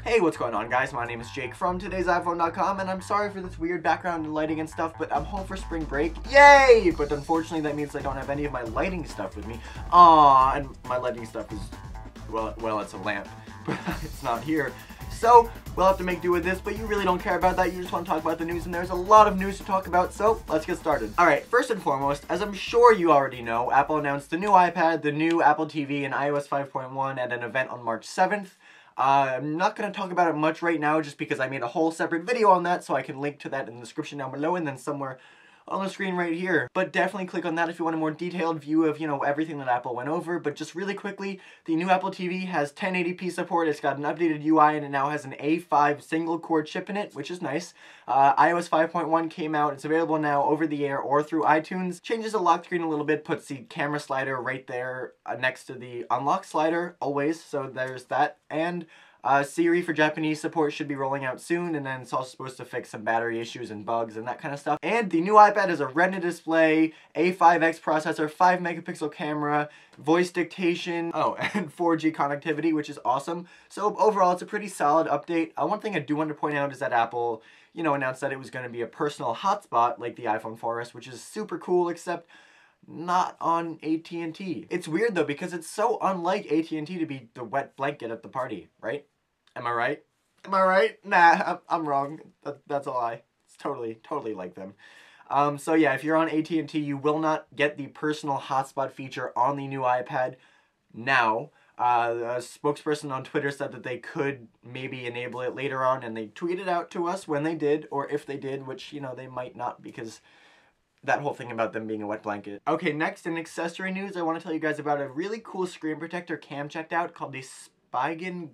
Hey, what's going on, guys? My name is Jake from TodaysiPhone.com, and I'm sorry for this weird background and lighting and stuff, but I'm home for spring break. Yay! But unfortunately, that means I don't have any of my lighting stuff with me. And my lighting stuff is, well, it's a lamp, but it's not here. So, we'll have to make do with this, but you really don't care about that. You just want to talk about the news, and there's a lot of news to talk about, so let's get started. Alright, first and foremost, as I'm sure you already know, Apple announced the new iPad, the new Apple TV, and iOS 5.1 at an event on March 7th. I'm not going to talk about it much right now just because I made a whole separate video on that, so I can link to that in the description down below and then somewhere on the screen right here. But definitely click on that if you want a more detailed view of, everything that Apple went over. But just really quickly, the new Apple TV has 1080p support, it's got an updated UI, and it now has an A5 single-core chip in it, which is nice. iOS 5.1 came out, it's available now over the air or through iTunes. Changes the lock screen a little bit, puts the camera slider right there next to the unlock slider, always, so there's that. And Siri for Japanese support should be rolling out soon, and then it's also supposed to fix some battery issues and bugs and that kind of stuff. And the new iPad has a Retina display, A5X processor, 5 megapixel camera, voice dictation, and 4G connectivity, which is awesome. So overall, it's a pretty solid update. One thing I do want to point out is that Apple, announced that it was going to be a personal hotspot like the iPhone 4S, which is super cool, except not on AT&T. It's weird though, because it's so unlike AT&T to be the wet blanket at the party, right? Am I right? Am I right? Nah, I'm wrong. That's a lie. It's totally like them. So yeah, if you're on AT&T, you will not get the personal hotspot feature on the new iPad now. A spokesperson on Twitter said that they could maybe enable it later on, and they tweeted out to us when they did, or if they did, which, they might not, because that whole thing about them being a wet blanket. Okay, next in accessory news, I want to tell you guys about a really cool screen protector Cam checked out called the Spigen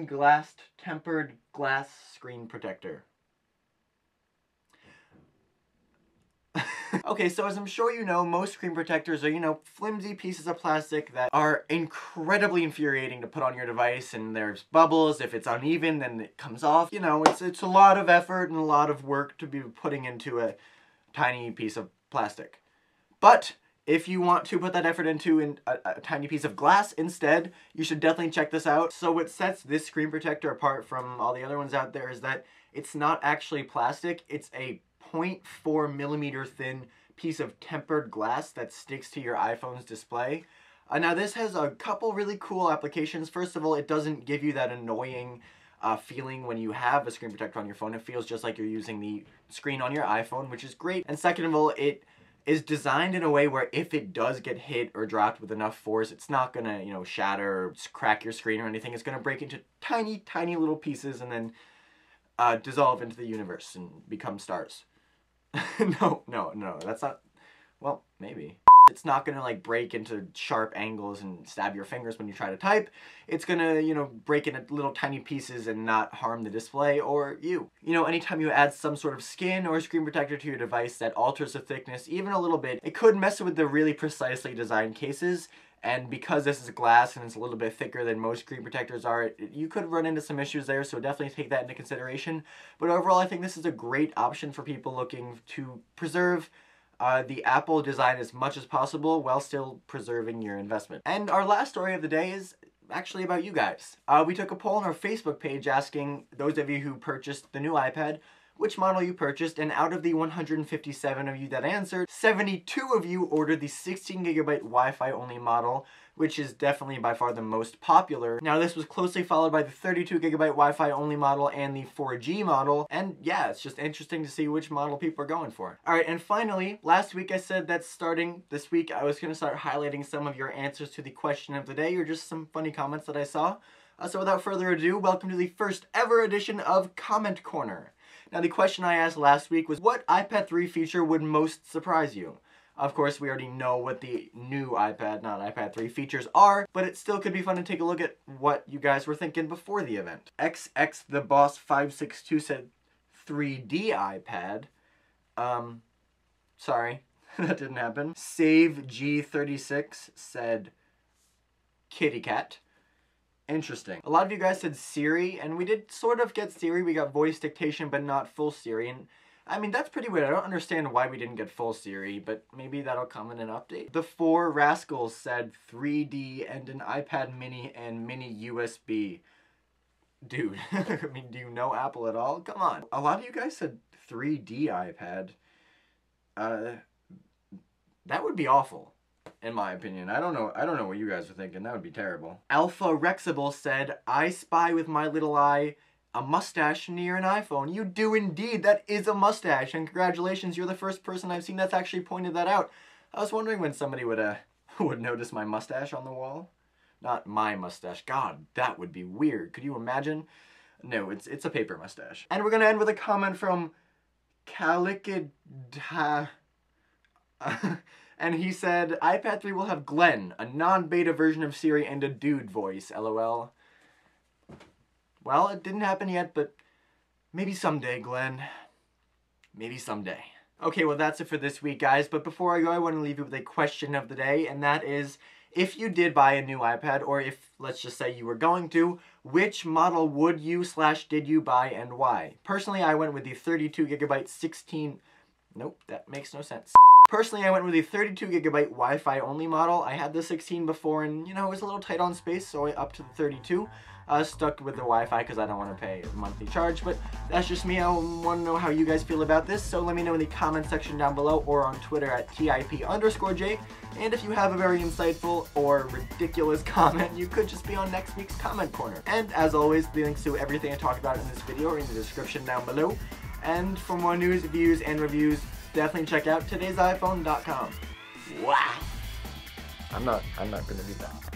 GLASt tempered glass screen protector. Okay, so as I'm sure you know, most screen protectors are, flimsy pieces of plastic that are incredibly infuriating to put on your device, and there's bubbles. If it's uneven, then it comes off. It's a lot of effort and a lot of work to be putting into a tiny piece of plastic. But if you want to put that effort into a tiny piece of glass instead, you should definitely check this out. So what sets this screen protector apart from all the other ones out there is that it's not actually plastic, it's a 0.4 millimeter thin piece of tempered glass that sticks to your iPhone's display. Now this has a couple really cool applications. First of all, it doesn't give you that annoying feeling when you have a screen protector on your phone. It feels just like you're using the screen on your iPhone, which is great. And second of all, it is designed in a way where if it does get hit or dropped with enough force, it's not gonna, shatter or crack your screen or anything. It's gonna break into tiny, tiny little pieces and then dissolve into the universe and become stars. No, that's not, well, maybe. It's not gonna like break into sharp angles and stab your fingers when you try to type. It's gonna, break into little tiny pieces and not harm the display or you. Anytime you add some sort of skin or screen protector to your device that alters the thickness even a little bit, it could mess with the really precisely designed cases. And because this is glass and it's a little bit thicker than most screen protectors are, you could run into some issues there, so definitely take that into consideration. But overall, I think this is a great option for people looking to preserve the Apple design as much as possible while still preserving your investment. And our last story of the day is actually about you guys. We took a poll on our Facebook page asking those of you who purchased the new iPad which model you purchased, and out of the 157 of you that answered, 72 of you ordered the 16GB Wi-Fi only model, which is definitely by far the most popular. Now this was closely followed by the 32GB Wi-Fi only model and the 4G model, and yeah, it's just interesting to see which model people are going for. Alright, and finally, last week I said that starting this week I was going to start highlighting some of your answers to the question of the day, or just some funny comments that I saw. So without further ado, welcome to the first ever edition of Comment Corner. Now the question I asked last week was, what iPad 3 feature would most surprise you? Of course, we already know what the new iPad, not iPad 3 features are, but it still could be fun to take a look at what you guys were thinking before the event. XX the Boss 562 said 3D iPad. Sorry, that didn't happen. Save G36 said kitty cat. Interesting. A lot of you guys said Siri, and we did sort of get Siri. We got voice dictation, but not full Siri. And I mean, that's pretty weird. I don't understand why we didn't get full Siri, but maybe that'll come in an update. The Four Rascals said 3D and an iPad mini and mini USB. Dude, I mean, do you know Apple at all? Come on. A lot of you guys said 3D iPad. That would be awful, in my opinion. I don't know what you guys are thinking. That would be terrible. Alpha Rexable said, I spy with my little eye a mustache near an iPhone. You do indeed. That is a mustache. And congratulations, you're the first person I've seen that's actually pointed that out. I was wondering when somebody would notice my mustache on the wall. Not my mustache. God, that would be weird. Could you imagine? No, it's a paper mustache. And we're gonna end with a comment from Calicid. And he said, iPad 3 will have Glenn, a non-beta version of Siri and a dude voice, lol. Well, it didn't happen yet, but maybe someday, Glenn. Maybe someday. Okay, well that's it for this week, guys. But before I go, I want to leave you with a question of the day, and that is, if you did buy a new iPad, or if, let's just say you were going to, which model would you / did you buy and why? Personally, I went with the 32GB 16... Nope, that makes no sense. Personally, I went with the 32GB Wi-Fi only model. I had the 16 before and, you know, it was a little tight on space, so I upped to the 32. Stuck with the Wi-Fi because I don't want to pay a monthly charge, but that's just me. I want to know how you guys feel about this, so let me know in the comment section down below or on Twitter at @TIP_Jake. And if you have a very insightful or ridiculous comment, you could just be on next week's comment corner. And as always, the links to everything I talked about in this video are in the description down below. And for more news, views, and reviews, definitely check out TodaysiPhone.com. Wow! I'm not gonna do that.